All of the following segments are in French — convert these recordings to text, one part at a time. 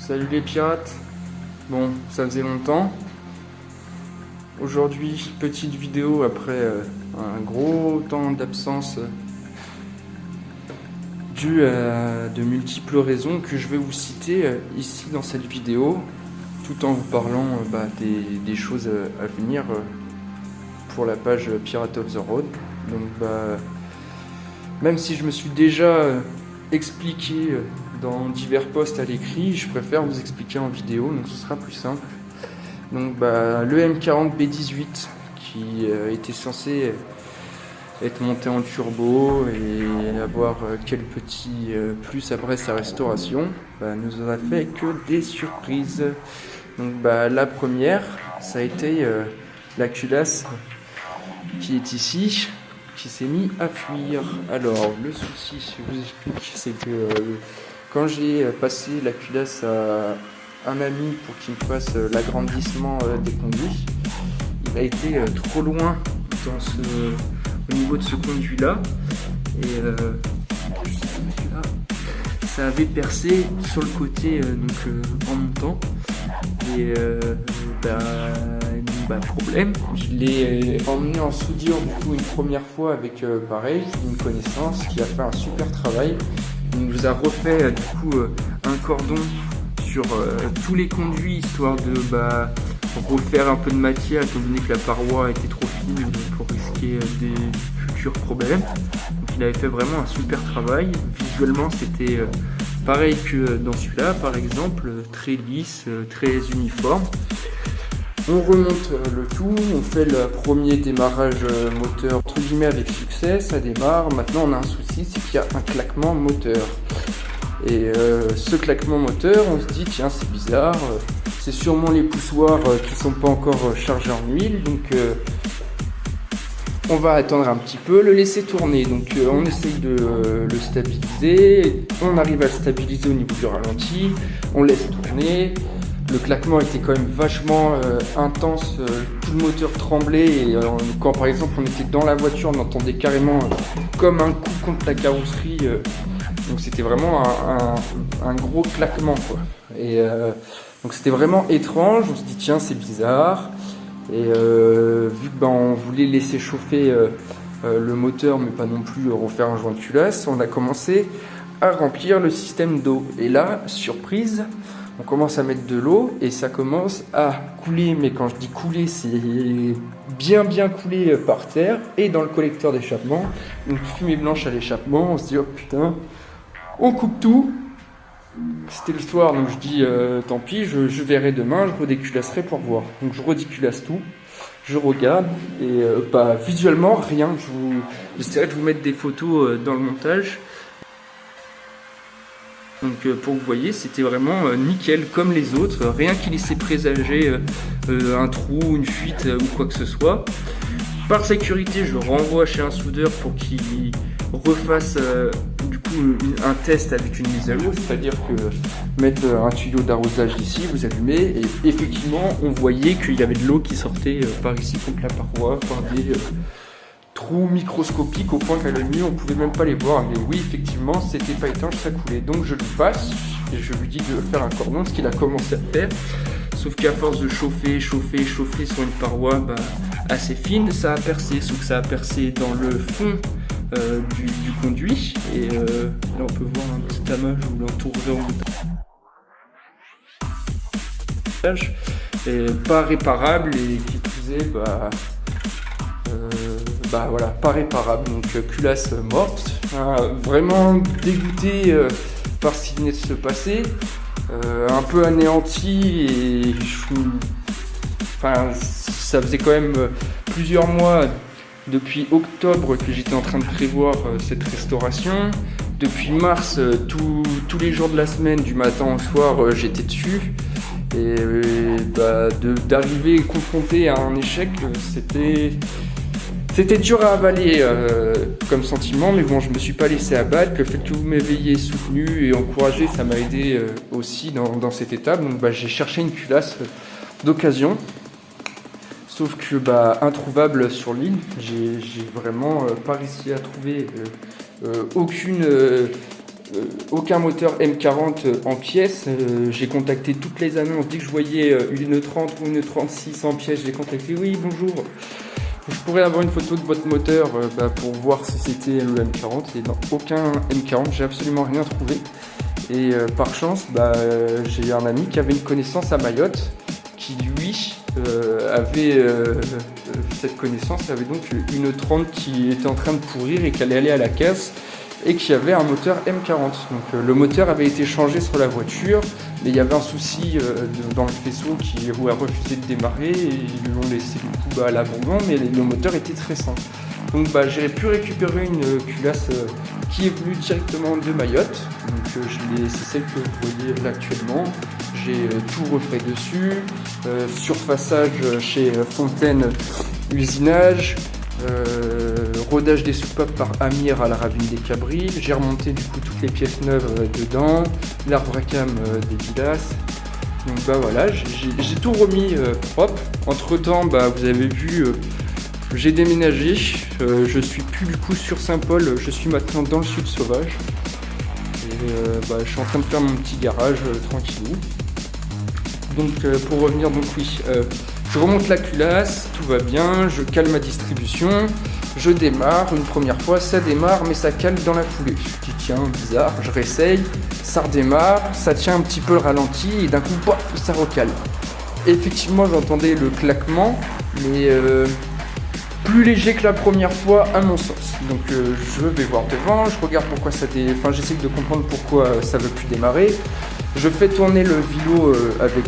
Salut les pirates. Bon, ça faisait longtemps. Aujourd'hui, petite vidéo après un gros temps d'absence dû à de multiples raisons que je vais vous citer ici dans cette vidéo, tout en vous parlant des choses à venir pour la page Pirate of the Road. Donc même si je me suis déjà expliqué dans divers posts à l'écrit, je préfère vous expliquer en vidéo, donc ce sera plus simple. Donc le M40B18 qui était censé être monté en turbo et avoir quelques petits plus après sa restauration, nous a fait que des surprises. Donc la première, ça a été la culasse qui est ici, qui s'est mis à fuir. Alors le souci, je vous explique, c'est que quand j'ai passé la culasse à un ami pour qu'il me fasse l'agrandissement des conduits, il a été trop loin au niveau de ce conduit là et ça avait percé sur le côté en montant et problème, je l'ai emmené en soudure du coup une première fois avec pareil une connaissance qui a fait un super travail. Il nous a refait du coup un cordon sur tous les conduits histoire de refaire un peu de matière étant donné que la paroi était trop fine pour risquer des futurs problèmes. Donc il avait fait vraiment un super travail. Visuellement c'était pareil que dans celui-là par exemple, très lisse, très uniforme. On remonte le tout, on fait le premier démarrage moteur entre guillemets avec succès, ça démarre. Maintenant on a un souci, c'est qu'il y a un claquement moteur. Et ce claquement moteur, on se dit tiens c'est bizarre, c'est sûrement les poussoirs qui sont pas encore chargés en huile, donc on va attendre un petit peu, le laisser tourner. Donc on essaye de le stabiliser, on arrive à le stabiliser au niveau du ralenti, on laisse tourner. Le claquement était quand même vachement intense, tout le moteur tremblait et quand par exemple on était dans la voiture, on entendait carrément comme un coup contre la carrosserie. Donc c'était vraiment un gros claquement quoi. Et donc c'était vraiment étrange, on se dit tiens c'est bizarre. Et vu que on voulait laisser chauffer le moteur mais pas non plus refaire un joint de culasse, on a commencé à remplir le système d'eau. Et là, surprise, on commence à mettre de l'eau et ça commence à couler, mais quand je dis couler, c'est bien couler par terre et dans le collecteur d'échappement. Donc fumée blanche à l'échappement, on se dit oh putain, on coupe tout. C'était le soir, donc je dis tant pis, je verrai demain, je redéculasserai pour voir. Donc je redéculasse tout, je regarde et visuellement rien. J'essaierai de vous mettre des photos dans le montage. Donc pour que vous voyez, c'était vraiment nickel comme les autres, rien qui laissait présager un trou, une fuite ou quoi que ce soit. Par sécurité, je le renvoie chez un soudeur pour qu'il refasse du coup un test avec une mise à l'eau, c'est-à-dire que mettre un tuyau d'arrosage ici, vous allumez et effectivement on voyait qu'il y avait de l'eau qui sortait par ici contre la paroi, par des trous microscopiques au point qu'à l'œil nu on pouvait même pas les voir, mais oui effectivement c'était pas étanche, ça coulait. Donc je lui passe et je lui dis de faire un cordon, ce qu'il a commencé à faire, sauf qu'à force de chauffer sur une paroi assez fine, ça a percé, sauf que ça a percé dans le fond du conduit et là on peut voir un petit amas, je vous l'entoure et pas réparable et qui plus est voilà, pas réparable, donc culasse morte. Vraiment dégoûté par ce qui venait de se passer, un peu anéanti et ça faisait quand même plusieurs mois depuis octobre que j'étais en train de prévoir cette restauration. Depuis mars, tous les jours de la semaine, du matin au soir, j'étais dessus. Et d'arriver confronté à un échec, c'était dur à avaler comme sentiment, mais bon, je me suis pas laissé abattre. Le fait que vous m'ayez soutenu et encouragé, ça m'a aidé aussi dans cette étape. Donc j'ai cherché une culasse d'occasion. Sauf que introuvable sur l'île, j'ai vraiment pas réussi à trouver aucune aucun moteur M40 en pièces. J'ai contacté toutes les annonces. Dès que je voyais une 30 ou une 36 en pièces, j'ai contacté. Oui, bonjour. Je pourrais avoir une photo de votre moteur pour voir si c'était le M40. Et dans aucun M40, j'ai absolument rien trouvé. Et par chance, j'ai un ami qui avait une connaissance à Mayotte, qui lui avait cette connaissance, avait donc une 30 qui était en train de pourrir et qui allait aller à la caisse et qui avait un moteur M40. Donc le moteur avait été changé sur la voiture, mais il y avait un souci dans le faisceau qui a refusé de démarrer et ils l'ont laissé du coup à l'abandon, mais le moteur était très sain. Donc j'ai pu récupérer une culasse qui est venue directement de Mayotte. Donc c'est celle que vous voyez là actuellement. J'ai tout refait dessus, surfaçage chez Fontaine Usinage, rodage des soupapes par Amir à la Ravine des Cabrils. J'ai remonté du coup toutes les pièces neuves dedans, l'arbre à cam des Villas. Donc voilà, j'ai tout remis propre. Entre temps, vous avez vu, j'ai déménagé. Je suis plus du coup sur Saint-Paul, je suis maintenant dans le sud sauvage. Et je suis en train de faire mon petit garage tranquillou. Donc pour revenir, je remonte la culasse, tout va bien, je cale ma distribution, je démarre une première fois, ça démarre mais ça cale dans la foulée. Je dis tiens, bizarre, je réessaye, ça redémarre, ça tient un petit peu le ralenti et d'un coup, ça recale. Et effectivement, j'entendais le claquement, mais plus léger que la première fois à mon sens. Donc je vais voir devant, je regarde pourquoi j'essaie de comprendre pourquoi ça ne veut plus démarrer. Je fais tourner le vélo avec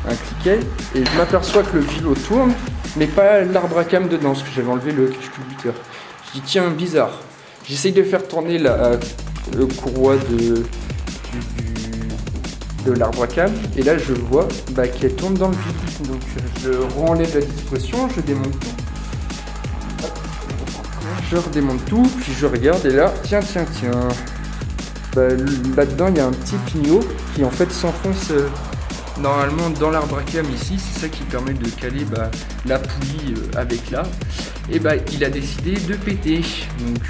un cliquet et je m'aperçois que le vélo tourne, mais pas l'arbre à cam dedans, parce que j'avais enlevé le culbuteur. Je dis tiens, bizarre. J'essaye de faire tourner la courroie de l'arbre à cam et là je vois qu'elle tourne dans le vide. Donc je renlève la disposition, je démonte tout. Je redémonte tout, puis je regarde et là, tiens. Là-dedans, il y a un petit pignon qui en fait s'enfonce normalement dans l'arbre à cam ici. C'est ça qui permet de caler la poulie avec l'arbre. Et il a décidé de péter. Donc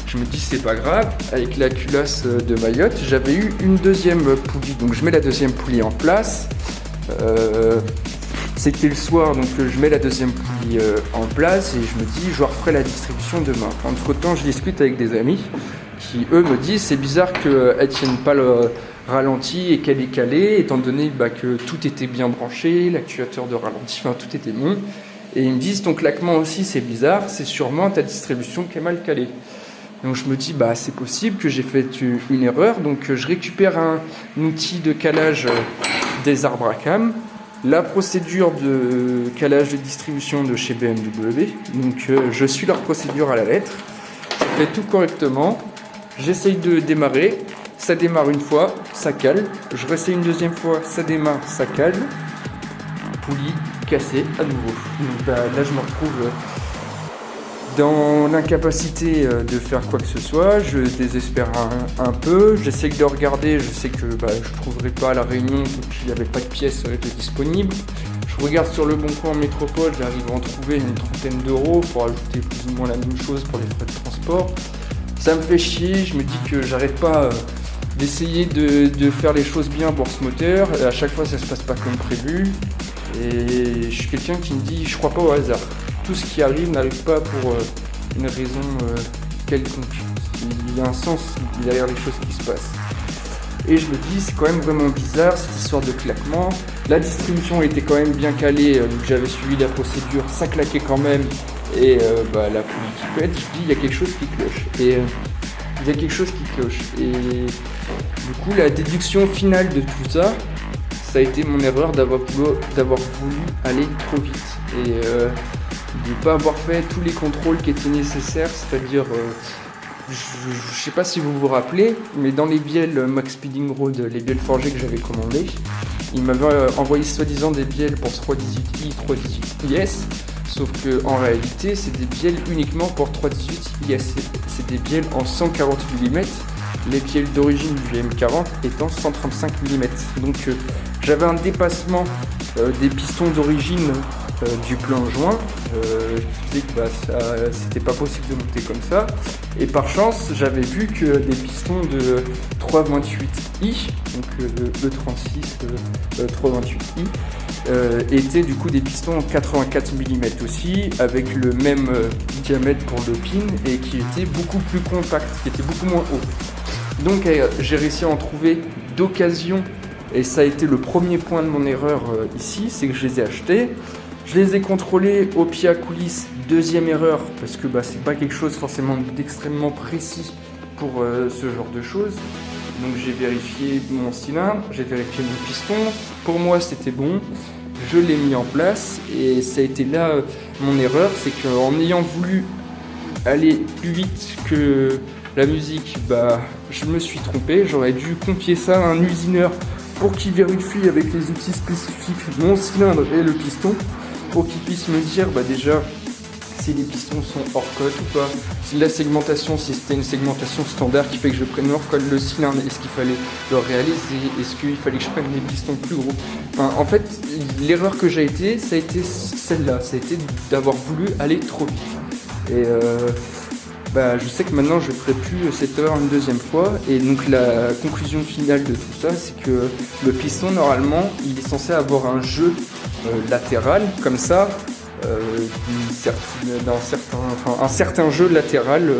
je me dis c'est pas grave. Avec la culasse de Mayotte, j'avais eu une deuxième poulie. Donc je mets la deuxième poulie en place. C'était le soir, donc je mets la deuxième poulie en place et je me dis je referai la distribution demain. Entre temps, je discute avec des amis qui eux me disent c'est bizarre qu'elle tienne pas le ralenti et qu'elle est calée, étant donné que tout était bien branché, l'actuateur de ralenti, tout était bon. Et ils me disent ton claquement aussi c'est bizarre, c'est sûrement ta distribution qui est mal calée. Donc je me dis c'est possible que j'ai fait une erreur, donc je récupère un outil de calage des arbres à cam. La procédure de calage de distribution de chez BMW, donc je suis leur procédure à la lettre, je fais tout correctement, j'essaye de démarrer, ça démarre une fois, ça cale, je réessaye une deuxième fois, ça démarre, ça cale, poulie cassée à nouveau. Donc là je me retrouve dans l'incapacité de faire quoi que ce soit, je désespère un peu, j'essaie de regarder, je sais que je ne trouverai pas à la Réunion, qu'il n'y avait pas de pièces disponibles. Je regarde sur le Bon Coin en métropole, j'arrive à en trouver une trentaine d'euros pour ajouter plus ou moins la même chose pour les frais de transport. Ça me fait chier, je me dis que j'arrête pas d'essayer de faire les choses bien pour ce moteur, et à chaque fois ça se passe pas comme prévu, et je suis quelqu'un qui me dit je crois pas au hasard. Tout ce qui arrive n'arrive pas pour une raison quelconque. Il y a un sens derrière les choses qui se passent. Et je me dis, c'est quand même vraiment bizarre cette histoire de claquement. La distribution était quand même bien calée, donc j'avais suivi la procédure, ça claquait quand même. Et la poulie qui pète, je dis, il y a quelque chose qui cloche. Et il y a quelque chose qui cloche. Et du coup, la déduction finale de tout ça, ça a été mon erreur d'avoir voulu aller trop vite. Et de ne pas avoir fait tous les contrôles qui étaient nécessaires, c'est-à-dire, je ne sais pas si vous vous rappelez, mais dans les bielles Max Speeding Road, les bielles forgées que j'avais commandées, ils m'avaient envoyé soi-disant des bielles pour 318i, 318is, sauf qu'en réalité, c'est des bielles uniquement pour 318is, c'est des bielles en 140 mm, les bielles d'origine du M40 étant 135 mm. Donc j'avais un dépassement des pistons d'origine du plan joint, je disais que c'était pas possible de monter comme ça, Et par chance, j'avais vu que des pistons de 328i, donc le E36 328i, étaient du coup des pistons en 84 mm aussi, avec le même diamètre pour le pin et qui étaient beaucoup plus compacts, qui étaient beaucoup moins hauts. Donc j'ai réussi à en trouver d'occasion, et ça a été le premier point de mon erreur ici, c'est que je les ai achetés. Je les ai contrôlés au pied à coulisses, deuxième erreur, parce que c'est pas quelque chose forcément d'extrêmement précis pour ce genre de choses. Donc j'ai vérifié mon cylindre, j'ai vérifié mon piston, pour moi c'était bon, je l'ai mis en place, et ça a été là mon erreur, c'est qu'en ayant voulu aller plus vite que la musique, je me suis trompé, j'aurais dû confier ça à un usineur pour qu'il vérifie avec les outils spécifiques mon cylindre et le piston, pour qu'il puisse me dire déjà si les pistons sont hors code ou pas, si la segmentation, si c'était une segmentation standard qui fait que je prenne hors code le cylindre, est-ce qu'il fallait le réaliser, est-ce qu'il fallait que je prenne des pistons plus gros. En fait, l'erreur que j'ai été, ça a été celle-là, ça a été d'avoir voulu aller trop vite. Et je sais que maintenant je ne ferai plus cette erreur une deuxième fois, et donc la conclusion finale de tout ça, c'est que le piston normalement il est censé avoir un jeu latéral comme ça, un certain jeu latéral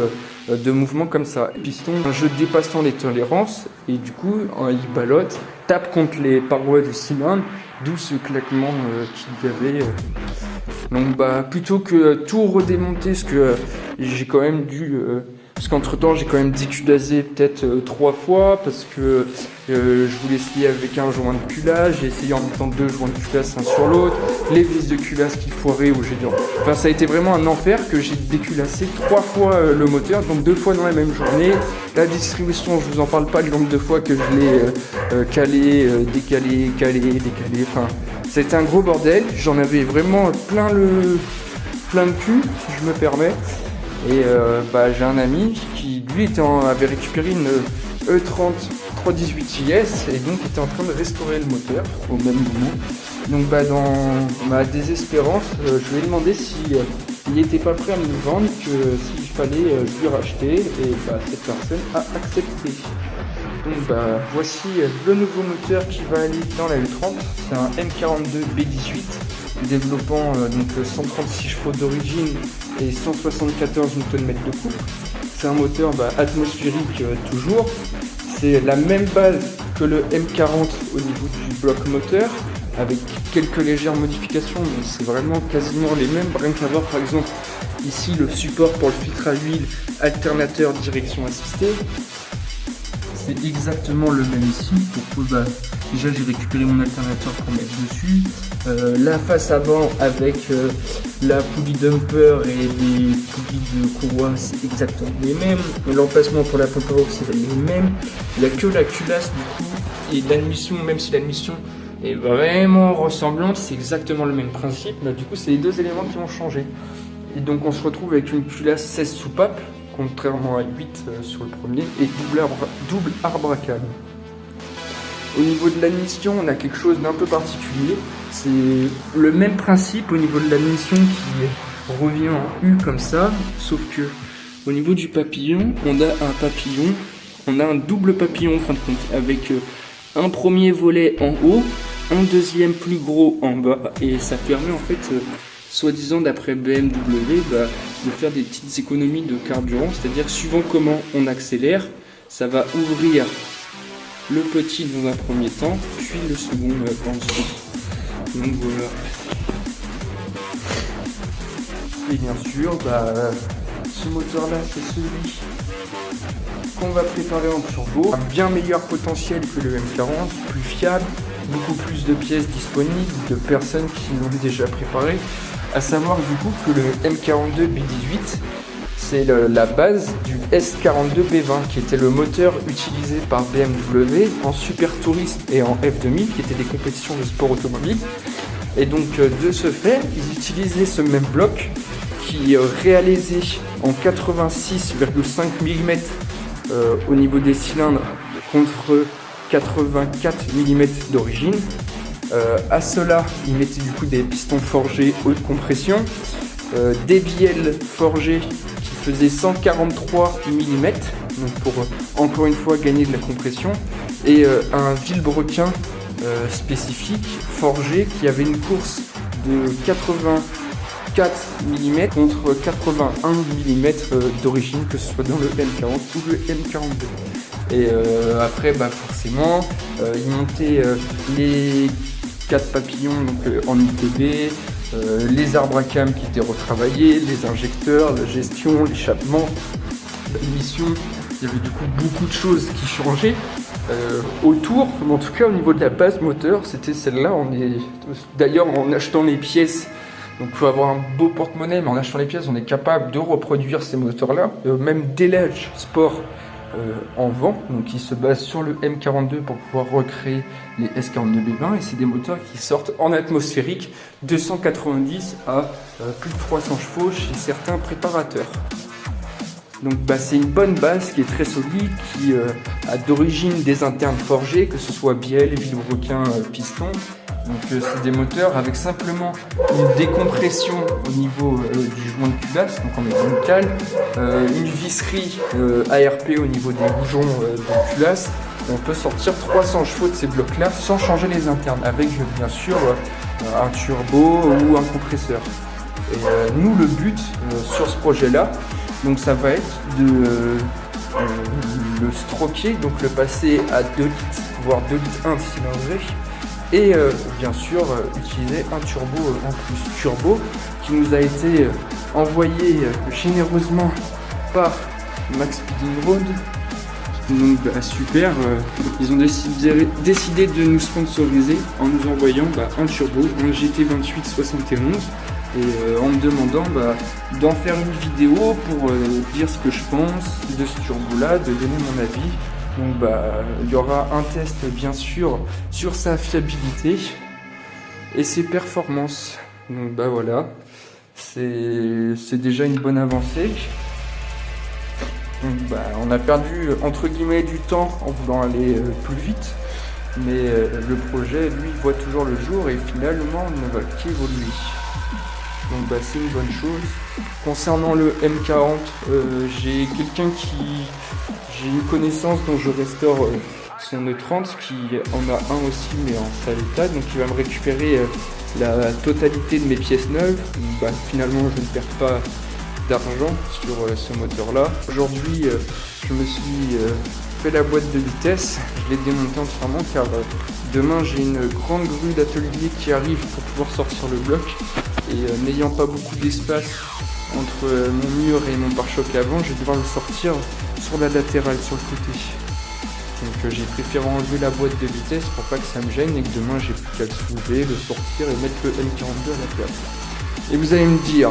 de mouvement comme ça. Le piston, un jeu dépassant les tolérances, et du coup il ballotte, tape contre les parois du cylindre, d'où ce claquement qu'il y avait. Donc plutôt que tout redémonter, ce que j'ai quand même dû, parce qu'entre temps j'ai quand même déculasé peut-être 3 fois, parce que je voulais essayer avec un joint de culasse, j'ai essayé en mettant 2 joints de culasse un sur l'autre, les vis de culasse qui foiraient, où j'ai dû... Enfin ça a été vraiment un enfer, que j'ai déculassé 3 fois le moteur, donc 2 fois dans la même journée. La distribution, je vous en parle pas le nombre de fois que je l'ai calé, décalé, enfin... C'était un gros bordel, j'en avais vraiment plein le cul, si je me permets. Et j'ai un ami qui, lui, avait récupéré une E30 318IS et donc était en train de restaurer le moteur au même moment. Donc dans ma désespérance, je lui ai demandé s'il n'était pas prêt à me le vendre, s'il fallait lui racheter, et cette personne a accepté. Donc voici le nouveau moteur qui va aller dans la E30, c'est un M42B18 développant 136 chevaux d'origine et 174 Nm de couple. C'est un moteur atmosphérique toujours, c'est la même base que le M40 au niveau du bloc moteur, avec quelques légères modifications, mais c'est vraiment quasiment les mêmes. Rien qu'à voir par exemple ici le support pour le filtre à huile, alternateur direction assistée. C'est exactement le même ici. Déjà j'ai récupéré mon alternateur pour mettre dessus. La face avant avec la poulie dumper et les poulies de courroie, c'est exactement les mêmes. L'emplacement pour la pompe à eau, c'est les mêmes. Il n'y a que la culasse du coup, et l'admission, même si l'admission est vraiment ressemblante, c'est exactement le même principe. Mais du coup c'est les deux éléments qui vont changer. Et donc on se retrouve avec une culasse 16 soupapes, contrairement à 8 sur le premier, et double arbre à câble. Au niveau de l'admission, on a quelque chose d'un peu particulier. C'est le même principe au niveau de l'admission qui revient en U comme ça, sauf que au niveau du papillon, on a un double papillon en fin de compte, avec un premier volet en haut, un deuxième plus gros en bas, et ça permet en fait, soi-disant d'après BMW, de faire des petites économies de carburant, c'est-à-dire suivant comment on accélère, ça va ouvrir le petit dans un premier temps, puis le second ensuite. Donc voilà. Et bien sûr, ce moteur-là, c'est celui qu'on va préparer en turbo. Un bien meilleur potentiel que le M40, plus fiable, beaucoup plus de pièces disponibles, de personnes qui l'ont déjà préparé. À savoir du coup que le M42B18, c'est la base du S42B20, qui était le moteur utilisé par BMW en Super Tourisme et en F2000, qui étaient des compétitions de sport automobile. Et donc de ce fait, ils utilisaient ce même bloc qui réalisé en 86,5 mm au niveau des cylindres contre 84 mm d'origine. À cela, ils mettaient du coup des pistons forgés haute compression, des bielles forgées qui faisait 143 mm, donc pour encore une fois gagner de la compression, et un vilebrequin spécifique, forgé, qui avait une course de 84 mm contre 81 mm d'origine, que ce soit dans le M40 ou le M42. Et après, forcément, il montait les 4 papillons donc, en ITB, les arbres à cam qui étaient retravaillés, les injecteurs, la gestion, l'échappement, la mission. Il y avait du coup beaucoup de choses qui changeaient autour, mais en tout cas au niveau de la base moteur, c'était celle-là. D'ailleurs, en achetant les pièces, donc il faut avoir un beau porte-monnaie, mais en achetant les pièces, on est capable de reproduire ces moteurs-là. Même Delage Sport en vend, donc il se base sur le M42 pour pouvoir recréer les S42B20, et c'est des moteurs qui sortent en atmosphérique de 190 à plus de 300 chevaux chez certains préparateurs. Donc c'est une bonne base qui est très solide, qui a d'origine des internes forgés, que ce soit bielle, vilebrequin, piston. Donc c'est des moteurs avec simplement une décompression au niveau du joint de culasse, donc en mécanical, une visserie ARP au niveau des bougons de culasse. On peut sortir 300 chevaux de ces blocs-là sans changer les internes, avec bien sûr un turbo ou un compresseur. Et nous, le but sur ce projet-là, donc ça va être de le stroker, donc le passer à 2 litres, voire 2 litres 1 de cylindrée. Et bien sûr utiliser un turbo en plus, turbo qui nous a été envoyé généreusement par Max Speeding Road. Donc super, ils ont décidé de nous sponsoriser en nous envoyant un turbo, un GT2871, et en me demandant d'en faire une vidéo pour dire ce que je pense de ce turbo là, de donner mon avis. Donc il y aura un test bien sûr sur sa fiabilité et ses performances. Donc voilà, c'est déjà une bonne avancée. Donc on a perdu entre guillemets du temps en voulant aller plus vite, mais le projet lui voit toujours le jour et finalement ne va qu'évoluer. Donc c'est une bonne chose. Concernant le M40, j'ai une connaissance dont je restaure son E30 qui en a un aussi mais en sale état, donc il va me récupérer la totalité de mes pièces neuves. Finalement je ne perds pas d'argent sur ce moteur là. Aujourd'hui je me suis fait la boîte de vitesse, je l'ai démontée entièrement car demain j'ai une grande grue d'atelier qui arrive pour pouvoir sortir le bloc, et n'ayant pas beaucoup d'espace entre mon mur et mon pare-choc avant, je vais devoir le sortir sur la latérale, sur le côté. Donc j'ai préféré enlever la boîte de vitesse pour pas que ça me gêne et que demain j'ai plus qu'à le soulever, le sortir et mettre le M42 à la place. Et vous allez me dire,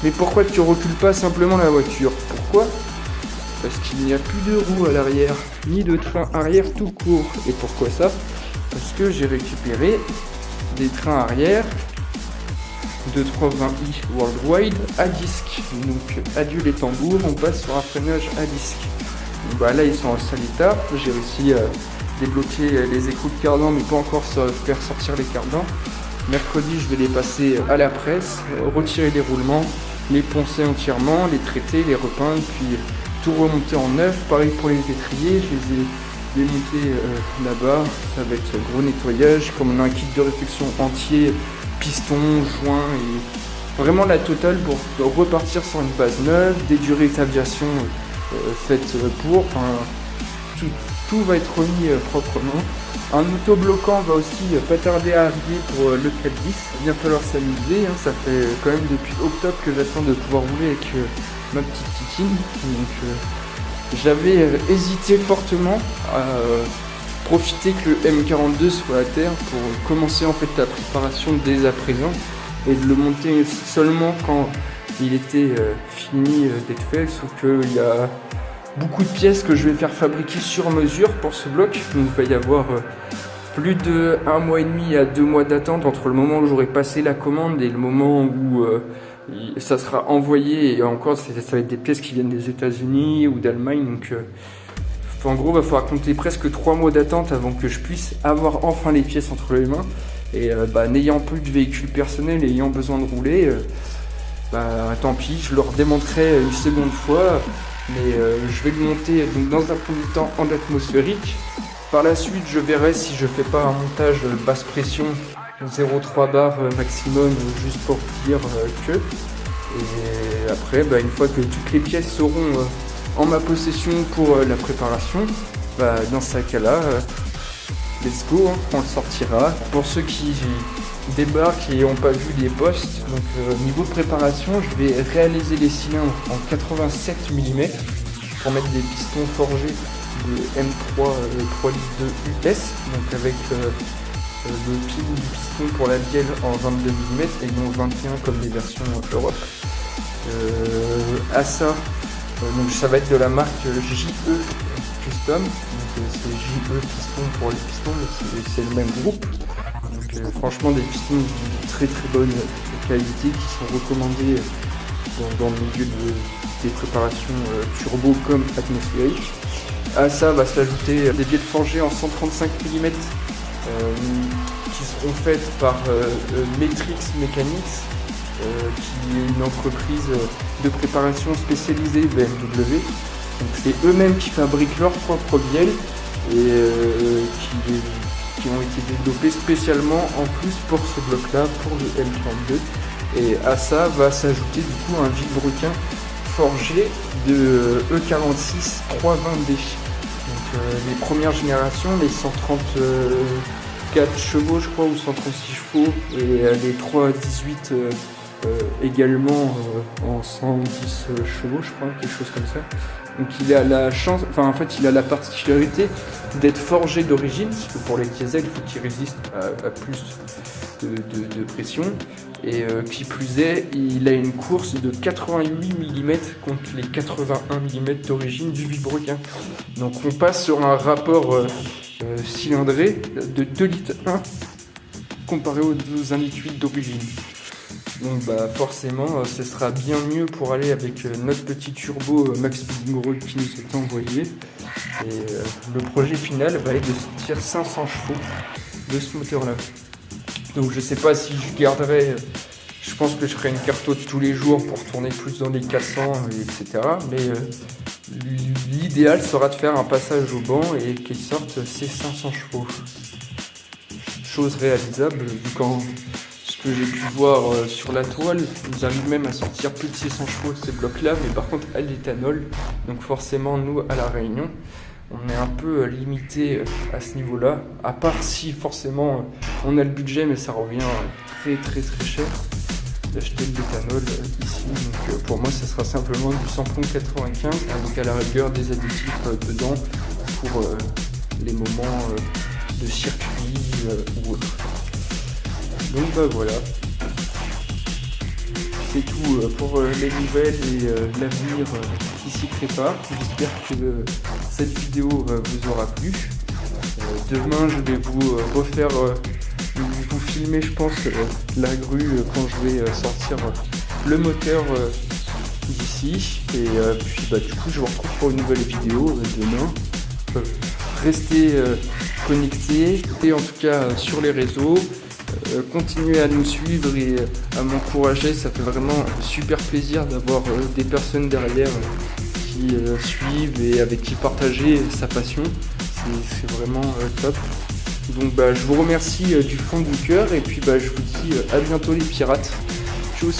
mais pourquoi tu recules pas simplement la voiture? Pourquoi? Parce qu'il n'y a plus de roues à l'arrière, ni de train arrière tout court. Et pourquoi ça? Parce que j'ai récupéré des trains arrière de 320i Worldwide à disque. Donc adieu les tambours, on passe sur un freinage à disque. Donc, là ils sont en sale état, j'ai réussi à débloquer les écrous de cardan mais pas encore faire sortir les cardans. Mercredi je vais les passer à la presse, retirer les roulements, les poncer entièrement, les traiter, les repeindre, puis tout remonter en neuf. Pareil pour les étriers, je les ai démontés là-bas, ça va être gros nettoyage, comme on a un kit de réflexion entier, piston, joint et vraiment la totale pour repartir sur une base neuve, des durées d'aviation faites pour, tout va être remis proprement. Un autobloquant va aussi pas tarder à arriver pour le 410, il va falloir s'amuser, ça fait quand même depuis octobre que j'attends de pouvoir rouler avec ma petite Titine, donc j'avais hésité fortement à profiter que le M42 soit à terre pour commencer en fait la préparation dès à présent et de le monter seulement quand il était fini d'être fait, sauf qu'il y a beaucoup de pièces que je vais faire fabriquer sur mesure pour ce bloc, donc il va y avoir plus de 1 mois et demi à 2 mois d'attente entre le moment où j'aurai passé la commande et le moment où ça sera envoyé, et encore ça va être des pièces qui viennent des États-Unis ou d'Allemagne, donc en gros il va falloir compter presque 3 mois d'attente avant que je puisse avoir enfin les pièces entre les mains. Et n'ayant plus de véhicule personnel et ayant besoin de rouler, bah tant pis, je le redémonterai une seconde fois, mais je vais le monter donc, dans un premier temps en atmosphérique. Par la suite, je verrai si je fais pas un montage basse pression 0,3 bar maximum, juste pour dire que. Et après, bah, une fois que toutes les pièces seront en ma possession pour la préparation, bah, dans ce cas-là, let's go, hein, on le sortira. Pour ceux qui débarquent et n'ont pas vu les postes, donc niveau préparation, je vais réaliser les cylindres en 87 mm pour mettre des pistons forgés de M3 3 litres de US, donc avec le pile du piston pour la bielle en 22 mm et non 21 comme les versions Europe. À ça, donc ça va être de la marque JE Custom, donc c'est JE Piston pour les pistons, mais c'est le même groupe. Donc franchement des pistons de très très bonne qualité qui sont recommandés dans le milieu des préparations turbo comme atmosphériques. À ça va s'ajouter des bielles forgées en 135 mm qui seront faites par Matrix Mechanics, qui est une entreprise de préparation spécialisée BMW. Donc c'est eux-mêmes qui fabriquent leurs propres bielles et qui ont été développées spécialement en plus pour ce bloc-là, pour le M32. Et à ça va s'ajouter du coup un vilebrequin forgé de E46 320D. Donc les premières générations, les 134 chevaux je crois ou 136 chevaux et les 318 également en 110 chevaux je crois, quelque chose comme ça. Donc il a la chance, enfin en fait il a la particularité d'être forgé d'origine, parce que pour les diesels il faut qu'il résiste à plus de pression. Et qui plus est, il a une course de 88 mm contre les 81 mm d'origine du vilebrequin. Donc on passe sur un rapport cylindré de 2 litres 1 comparé aux 1,8 litre d'origine. Donc bah forcément ce sera bien mieux pour aller avec notre petit turbo Max Speed Road qui nous est envoyé. Et le projet final va être de sortir 500 chevaux de ce moteur là. Donc je sais pas si je garderai, je pense que je ferai une carte haute tous les jours pour tourner plus dans les 400 etc. Mais l'idéal sera de faire un passage au banc et qu'il sorte ces 500 chevaux. Chose réalisable vu qu'en ce que j'ai pu voir sur la toile, ils arrivent même à sortir plus de 600 chevaux de ces blocs-là, mais par contre à l'éthanol. Donc forcément nous à La Réunion, on est un peu limité à ce niveau-là, à part si forcément on a le budget, mais ça revient très très très cher d'acheter de l'éthanol ici. Donc pour moi, ça sera simplement du samplon 95 avec à la rigueur des additifs dedans pour les moments de circuit ou autre. Donc bah voilà, c'est tout pour les nouvelles et l'avenir qui s'y prépare. J'espère que cette vidéo vous aura plu. Demain je vais vous refaire, vous filmer je pense la grue quand je vais sortir le moteur d'ici. Et puis bah, du coup je vous retrouve pour une nouvelle vidéo demain. Restez connectés et en tout cas sur les réseaux. Continuez à nous suivre et à m'encourager, ça fait vraiment super plaisir d'avoir des personnes derrière qui suivent et avec qui partager sa passion, c'est vraiment top. Donc bah, je vous remercie du fond du cœur et puis bah, je vous dis à bientôt les pirates, tchuss.